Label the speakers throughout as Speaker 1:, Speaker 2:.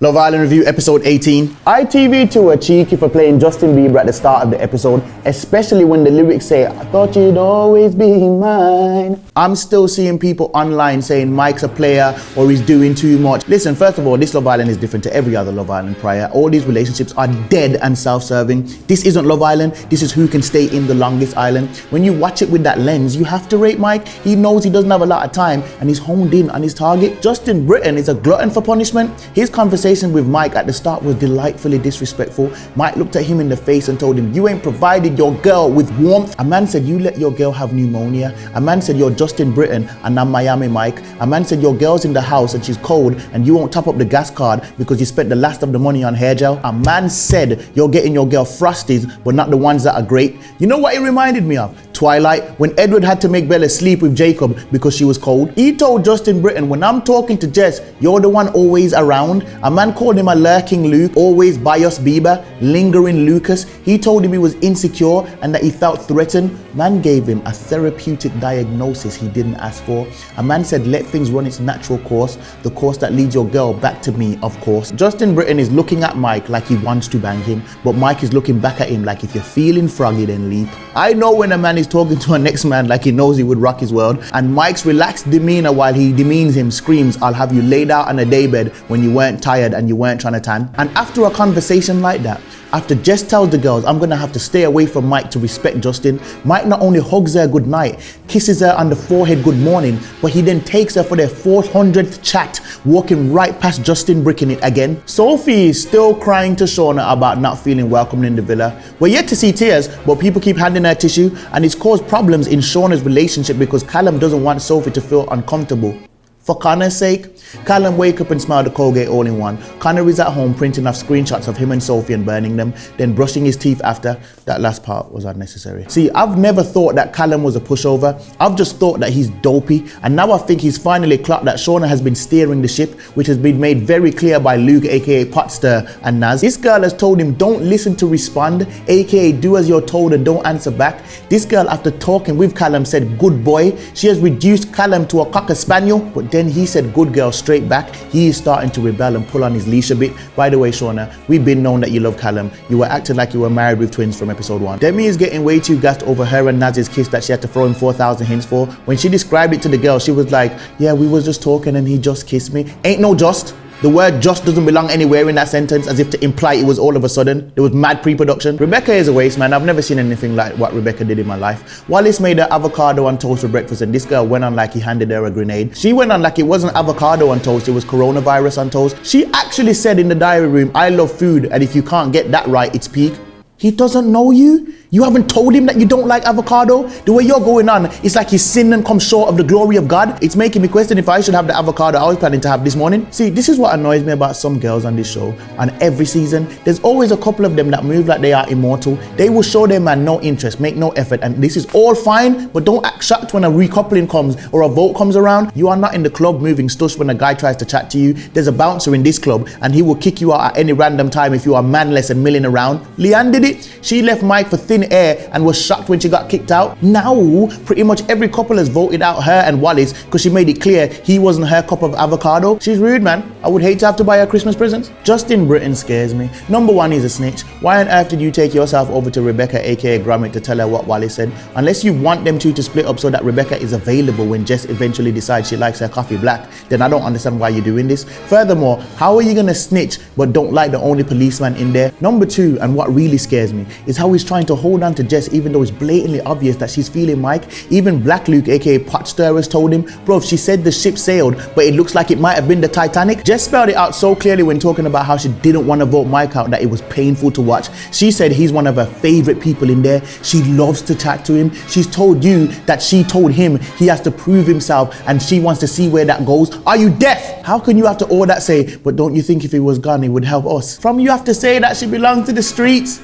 Speaker 1: Love Island Review, episode 18. ITV2 were cheeky for playing Justin Bieber at the start of the episode, especially when the lyrics say, I thought you'd always be mine. I'm still seeing people online saying Mike's a player or he's doing too much. Listen, first of all, this Love Island is different to every other Love Island prior. All these relationships are dead and self-serving. This isn't Love Island. This is who can stay in the longest island. When you watch it with that lens, you have to rate Mike. He knows he doesn't have a lot of time and he's honed in on his target. Justin Britain is a glutton for punishment. His conversation with Mike at the start was delightfully disrespectful. Mike looked at him in the face and told him, you ain't provided your girl with warmth. A man said, you let your girl have pneumonia. A man said, you're Justin Britain and I'm Miami Mike. A man said, your girl's in the house and she's cold and you won't top up the gas card because you spent the last of the money on hair gel. A man said, you're getting your girl Frosties but not the ones that are great. You know what it reminded me of? Twilight, when Edward had to make Bella sleep with Jacob because she was cold. He told Justin Britain, when I'm talking to Jess, you're the one always around. A man called him a lurking Luke, always bias Bieber, lingering Lucas. He told him he was insecure and that he felt threatened. Man gave him a therapeutic diagnosis he didn't ask for. A man said, let things run its natural course, the course that leads your girl back to me, of course. Justin Britain is looking at Mike like he wants to bang him, but Mike is looking back at him like, if you're feeling froggy, then leap. I know when a man is talking to a next man like he knows he would rock his world, and Mike's relaxed demeanor while he demeans him screams, I'll have you laid out on a daybed when you weren't tired and you weren't trying to tan. And after a conversation like that, after Jess tells the girls, I'm gonna have to stay away from Mike to respect Justin, Mike not only hugs her good night, kisses her on the forehead good morning, but he then takes her for their 400th chat, walking right past Justin bricking it again. Sophie is still crying to Shauna about not feeling welcomed in the villa. We're yet to see tears, but people keep handing her tissue, and it's caused problems in Shauna's relationship because Callum doesn't want Sophie to feel uncomfortable. For Connor's sake, Callum wake up and smell the Colgate all-in-one. Connor is at home printing off screenshots of him and Sophie and burning them, then brushing his teeth after. That last part was unnecessary. See, I've never thought that Callum was a pushover. I've just thought that he's dopey, and now I think he's finally clocked that Shauna has been steering the ship, which has been made very clear by Luke, aka Potstir, and Naz. This girl has told him, don't listen to respond, aka do as you're told and don't answer back. This girl, after talking with Callum, said good boy. She has reduced Callum to a cocker spaniel, but then he said good girl straight back. He is starting to rebel and pull on his leash a bit. By the way, Shauna, we've been known that you love Callum. You were acting like you were married with twins from episode 1. Demi is getting way too gassed over her and Naz's kiss that she had to throw in 4,000 hints for. When she described it to the girl, she was like, yeah, we was just talking and he just kissed me. Ain't no just. The word just doesn't belong anywhere in that sentence, as if to imply it was all of a sudden. There was mad pre-production. Rebecca is a waste, man. I've never seen anything like what Rebecca did in my life. Wallace made her avocado on toast for breakfast, and this girl went on like he handed her a grenade. She went on like it wasn't avocado on toast, it was coronavirus on toast. She actually said in the diary room, I love food, and if you can't get that right, it's peak. He doesn't know you? You haven't told him that you don't like avocado? The way you're going on, it's like he's sinned and come short of the glory of God. It's making me question if I should have the avocado I was planning to have this morning. See, this is what annoys me about some girls on this show. And every season, there's always a couple of them that move like they are immortal. They will show their man no interest, make no effort, and this is all fine, but don't act shocked when a recoupling comes or a vote comes around. You are not in the club moving stush when a guy tries to chat to you. There's a bouncer in this club, and he will kick you out at any random time if you are manless and milling around. Leanne did it. She left Mike for thin air and was shocked when she got kicked out. Now, pretty much every couple has voted out her and Wallace because she made it clear he wasn't her cup of avocado. She's rude, man. I would hate to have to buy her Christmas presents. Justin Britain scares me. Number one, he's a snitch. Why on earth did you take yourself over to Rebecca, aka Grammit, to tell her what Wallace said? Unless you want them two to split up so that Rebecca is available when Jess eventually decides she likes her coffee black, then I don't understand why you're doing this. Furthermore, how are you gonna snitch but don't like the only policeman in there? Number two, and what really scares me, is how he's trying to hold on to Jess even though it's blatantly obvious that she's feeling Mike. Even Black Luke, aka Potstirers, told him, bro, she said the ship sailed, but it looks like it might have been the Titanic. Jess spelled it out so clearly when talking about how she didn't want to vote Mike out that it was painful to watch. She said he's one of her favorite people in there. She loves to chat to him. She's told you that she told him he has to prove himself and she wants to see where that goes. Are you deaf? How can you have to all that say, but don't you think if he was gone, it would help us? From you have to say that she belongs to the streets,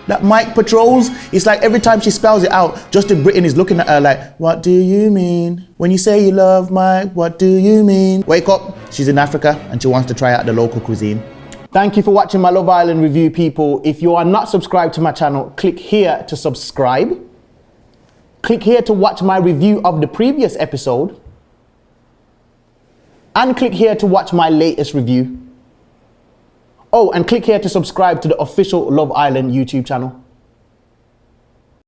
Speaker 1: that Mike patrols. It's like every time she spells it out, Justin Britain is looking at her like, what do you mean? When you say you love Mike, what do you mean? Wake up, she's in Africa and she wants to try out the local cuisine. Thank you for watching my Love Island review, people. If you are not subscribed to my channel, click here to subscribe. Click here to watch my review of the previous episode. And click here to watch my latest review. Oh, and click here to subscribe to the official Love Island YouTube channel.